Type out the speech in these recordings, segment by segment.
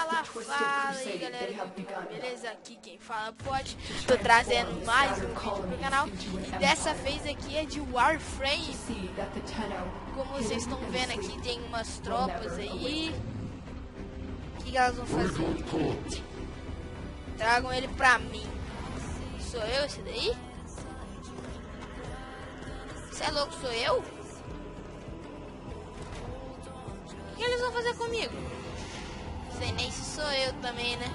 Fala aí galera, beleza? Aqui quem fala pode. Tô trazendo mais um vídeo pro canal e dessa vez aqui é de Warframe. Como vocês estão vendo aqui, tem umas tropas aí. O que elas vão fazer? Tragam ele pra mim. Sou eu esse daí? Você é louco, sou eu? O que eles vão fazer comigo? Sei nem se sou eu também, né?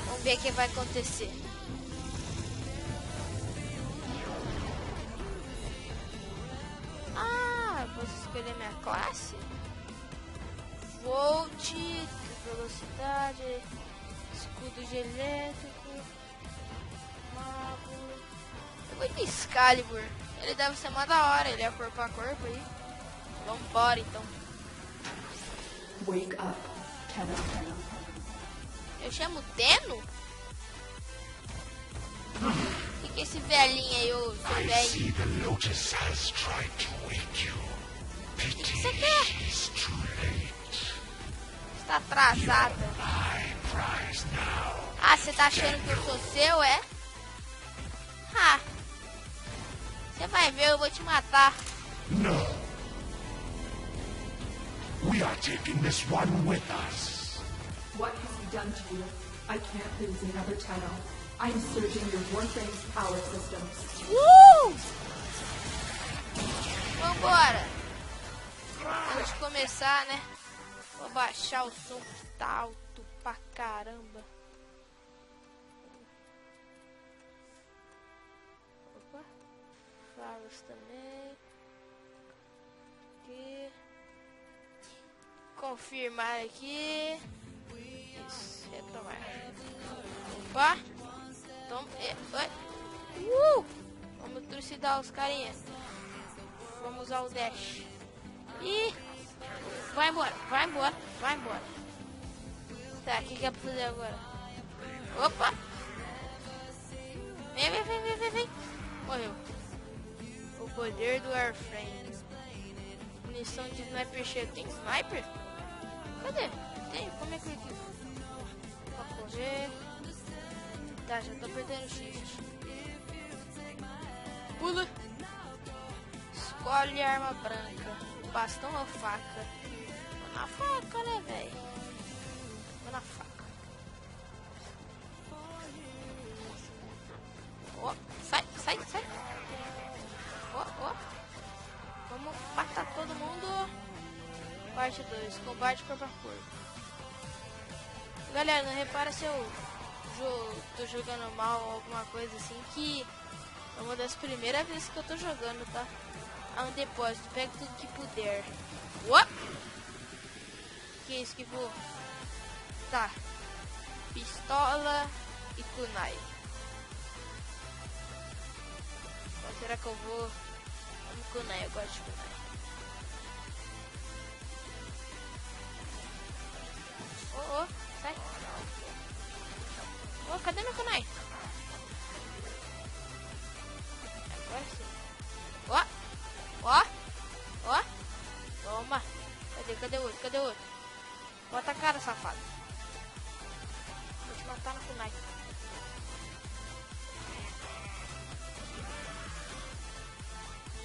Vamos ver o que vai acontecer. Ah, posso escolher minha classe? Volt, velocidade, escudo de elétrico, mago. Eu vou de Excalibur. Ele deve ser uma da hora, ele é corpo a corpo aí. Vambora então. Wake up, Tenno. Eu chamo Tenno? O que é esse velhinho aí, ô seu velho? O que você quer? Você tá atrasada. Ah, você tá achando que eu sou seu, é? Ah, você vai ver, eu vou te matar. No. We are taking this one with us. What has he done to you? I can't lose another Tenno. I'm surging your Warframe's power systems. Vambora! Antes de começar, né? Vou baixar o som que tá alto pra caramba. Opa! Falas também. Aqui. Confirmar aqui. Isso, retomar. Opa! Toma. Vamos trucidar os carinhas. Vamos usar o dash. Ih! Vai embora, vai embora, vai embora. Tá, o que é pra fazer agora? Opa! Vem. Morreu. O poder do Warframe. Munição de sniper cheio. Tem sniper? Cadê? Tem? Como é que eu aqui? Pra correr. Tá, já tô apertando o shift. Pula. Escolhe a arma branca. Bastão ou faca? Vou na faca, né, velho? Vou na faca. Ó, sai. Ó. Vamos matar todo mundo. Parte 2, combate corpo a corpo. Galera, não repara se eu tô jogando mal ou alguma coisa assim, que é uma das primeiras vezes que eu tô jogando, tá? Um depósito, pega tudo que puder. Uop! Que isso que vou? Tá. Pistola e kunai. Qual será que eu vou? Vamos kunai, eu gosto de kunai. Sai. Cadê meu kunai? Agora sim. Ó. Toma. Cadê o outro? Bota a cara, safado. Vou te matar no kunai.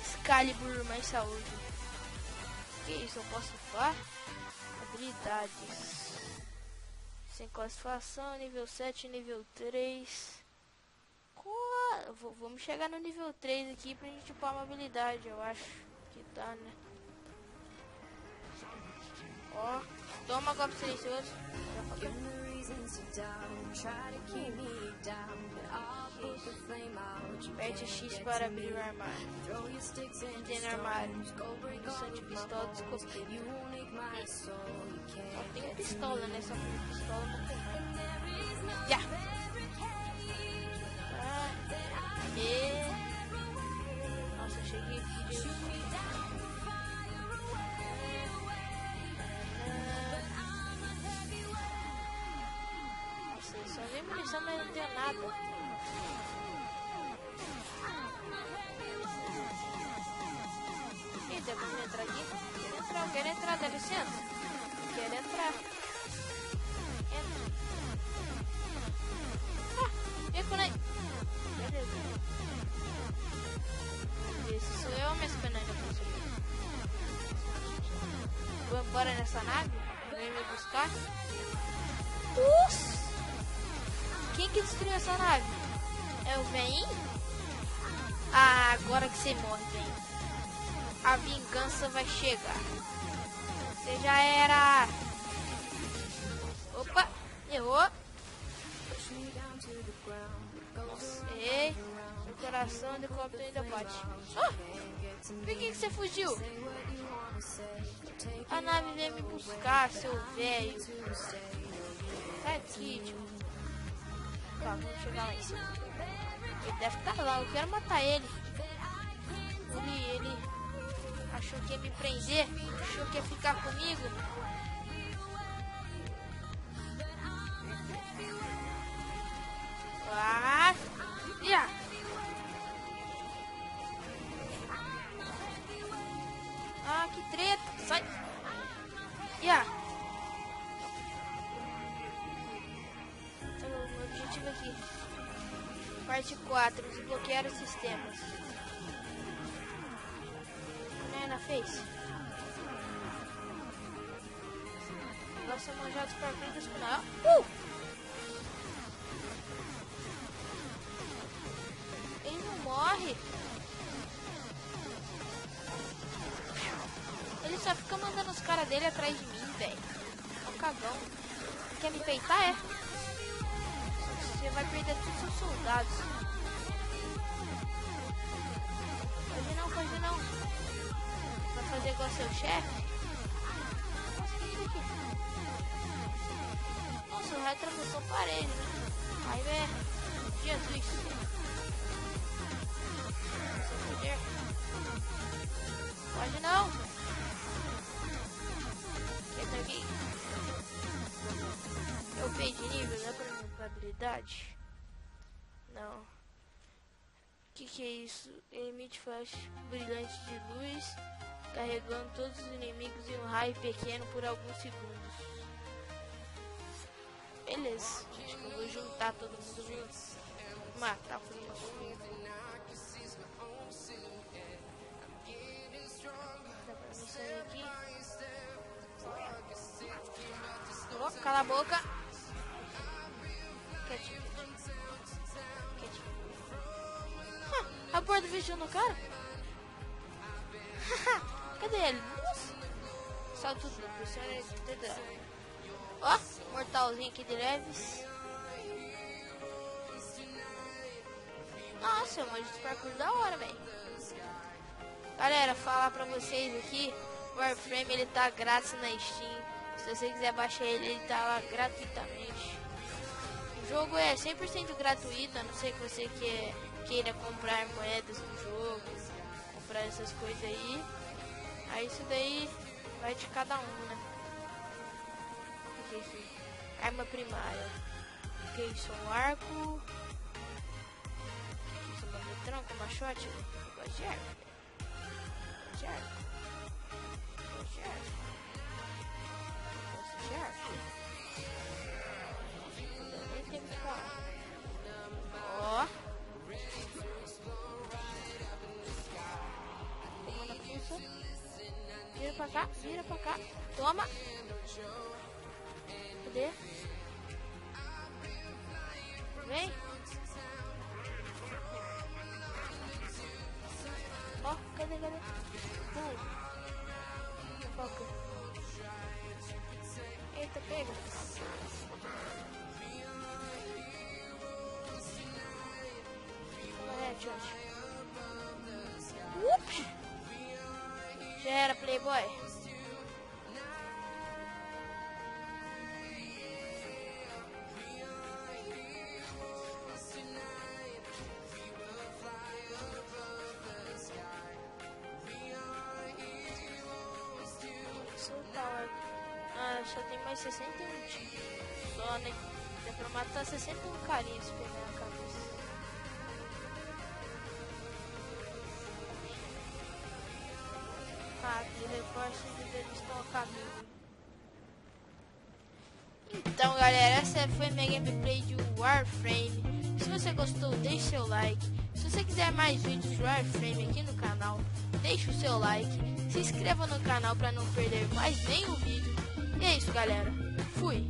Excalibur, mais saúde. Que isso, eu posso falar? Habilidades. Sem classificação, nível 7, nível 3. Vamos chegar no nível 3 aqui pra gente upar uma habilidade, eu acho que tá, né? Ó, toma golpe silencioso. Aperte X para abrir o armário. Tem no armário. Munição de pistola de escoteiro. Só tem pistola, né? Só tem pistola não tem. Já! Nossa, cheguei aqui de... Nossa, só vem munição, mas não tem nada. tem como entrar aqui? Eu quero entrar, dá licença. Quero entrar. Entra. Vem com aí. Beleza. Esse sou eu, minhas penas de construir. Vou embora nessa nave? Vem me buscar? Nossa! Quem que destruiu essa nave? É o Vem? Ah, agora que você morre, Vem. A vingança vai chegar. Você já era. Opa, errou. Ei, o coração do helicóptero ainda bate. Oh, por que você fugiu? A nave veio me buscar, seu velho. Sai aqui, tio. Tá, vamos chegar lá em cima. Ele deve estar lá, eu quero matar ele. Ele achou que ia me prender, achou que ia ficar comigo. Ah, yeah. Ah, que treta, sai. Yeah. Então, o objetivo aqui. Parte 4, desbloquear os sistemas. A Ana fez. Nós somos manjados para abrir do final. Ele não morre. Ele só fica mandando os caras dele atrás de mim, velho. É um cagão. Quer me peitar, é? Você vai perder todos os seus soldados. Pode não, pode não. Vai fazer igual seu chefe? Nossa, o que é aqui? Nossa, o raio atravessou a parede, né? Aí, velho. Jesus. Pode não. Quer aqui? Eu perdi nível, né? Pra habilidade. Não. Que é isso? Emite flash brilhante de luz, carregando todos os inimigos em um raio pequeno por alguns segundos. Beleza. Acho que eu vou juntar todo mundo e matar por isso. Dá pra mim sair aqui. Oh, cala a boca. Quietinho. A porta fechou no cara? Cadê ele? Nossa. Salto duplo, pressione TD. Ó, mortalzinho aqui de leves. Nossa, mas esse parkour da hora, velho. Galera, falar pra vocês aqui, o Warframe ele tá grátis na Steam. Se você quiser baixar ele, ele tá lá gratuitamente. O jogo é 100% gratuito, a não ser que você queira comprar moedas do jogo, comprar essas coisas aí. Aí isso daí vai de cada um, né? O que é isso? Arma primária. O que é isso? Um arco. O que é isso? Uma metranca, uma shot? Eu gosto de arco. Eu gosto de arco. Eu gosto de arco. Eu gosto de arco. Eu nem tenho que falar. Ó. Vira pra cá, toma. Cadê? Vem. Ó, cadê? Foca. Eita, pega. Ups. Já era, playboy. Só tem mais 61 tiros. Só, né? Dá pra matar 61 carinhas se pegar na cabeça. rápido, reforços eles estão a caminho. Então galera, essa foi minha gameplay de Warframe. Se você gostou, deixe seu like. Se você quiser mais vídeos de Warframe aqui no canal, deixe o seu like. Se inscreva no canal para não perder mais nenhum vídeo. E é isso galera, fui!